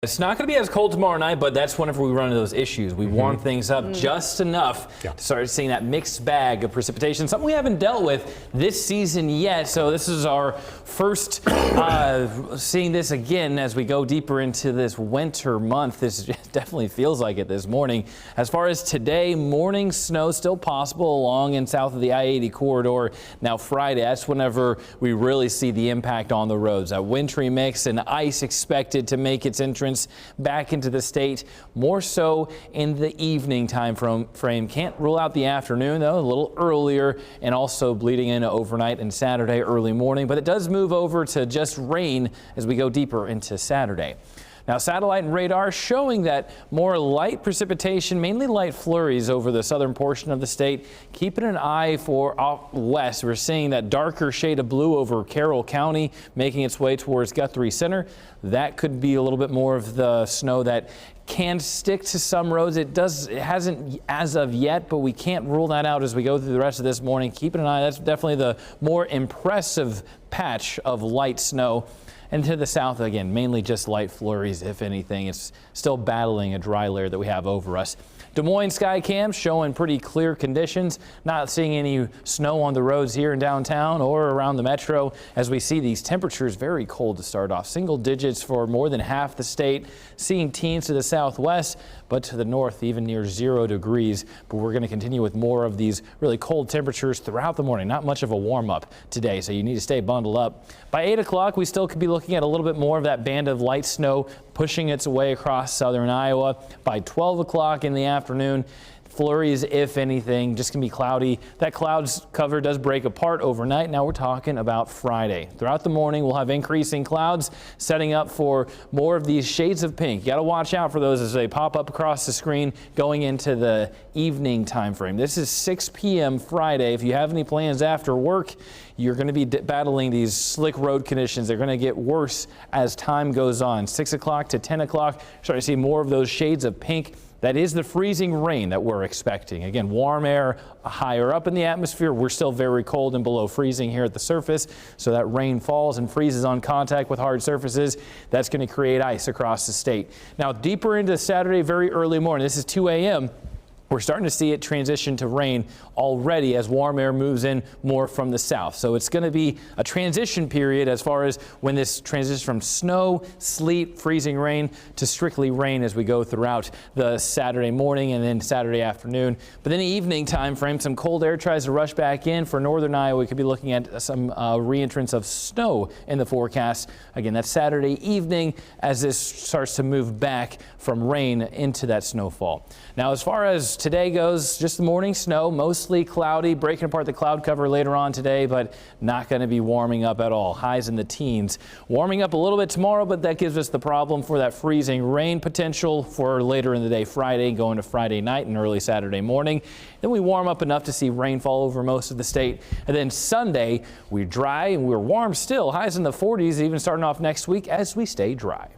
It's not going to be as cold tomorrow night, but that's whenever we run into those issues. We warm things up just enough to start seeing that mixed bag of precipitation, something we haven't dealt with this season yet. So this is our first seeing this again as we go deeper into this winter month. This definitely feels like it this morning. As far as today, morning snow still possible along and south of the I-80 corridor. Now Friday, that's whenever we really see the impact on the roads. That wintry mix and ice expected to make its entrance back into the state, more so in the evening time frame. Can't rule out the afternoon though, a little earlier, and also bleeding in overnight and Saturday early morning, but it does move over to just rain as we go deeper into Saturday. Now, satellite and radar showing that more light precipitation, mainly light flurries over the southern portion of the state. Keeping an eye for out west. We're seeing that darker shade of blue over Carroll County, making its way towards Guthrie Center. That could be a little bit more of the snow that can stick to some roads. It hasn't as of yet, but we can't rule that out as we go through the rest of this morning. Keeping an eye. That's definitely the more impressive patch of light snow. And to the south, again, mainly just light flurries, if anything. It's still battling a dry layer that we have over us. Des Moines sky cams showing pretty clear conditions. Not seeing any snow on the roads here in downtown or around the metro as we see these temperatures very cold to start off. Single digits for more than half the state. Seeing teens to the southwest, but to the north even near 0 degrees. But we're going to continue with more of these really cold temperatures throughout the morning. Not much of a warm up today, so you need to stay bundled up. By 8 o'clock, we still could be looking at a little bit more of that band of light snow pushing its way across southern Iowa. By 12 o'clock in the afternoon, flurries, if anything, just can be cloudy. That clouds cover does break apart overnight. Now we're talking about Friday. Throughout the morning, we'll have increasing clouds, setting up for more of these shades of pink. You got to watch out for those as they pop up across the screen going into the evening time frame. This is 6 p.m. Friday. If you have any plans after work, you're going to be battling these slick road conditions. They're going to get worse as time goes on. 6 o'clock to 10 o'clock, starting to see more of those shades of pink. That is the freezing rain that we're expecting. Again, warm air higher up in the atmosphere. We're still very cold and below freezing here at the surface. So that rain falls and freezes on contact with hard surfaces. That's going to create ice across the state. Now, deeper into Saturday, very early morning, this is 2 a.m. We're starting to see it transition to rain already as warm air moves in more from the south. So it's going to be a transition period as far as when this transitions from snow, sleet, freezing rain to strictly rain as we go throughout the Saturday morning and then Saturday afternoon. But then the evening time frame, some cold air tries to rush back in. For northern Iowa, we could be looking at some re-entrance of snow in the forecast. Again, that's Saturday evening as this starts to move back from rain into that snowfall. Now, as far as today goes, just the morning snow, mostly cloudy, breaking apart the cloud cover later on today, but not going to be warming up at all. Highs in the teens. Warming up a little bit tomorrow, but that gives us the problem for that freezing rain potential for later in the day, Friday, going to Friday night and early Saturday morning. Then we warm up enough to see rainfall over most of the state. And then Sunday, we're dry and we're warm still. Highs in the 40s, even starting off next week as we stay dry.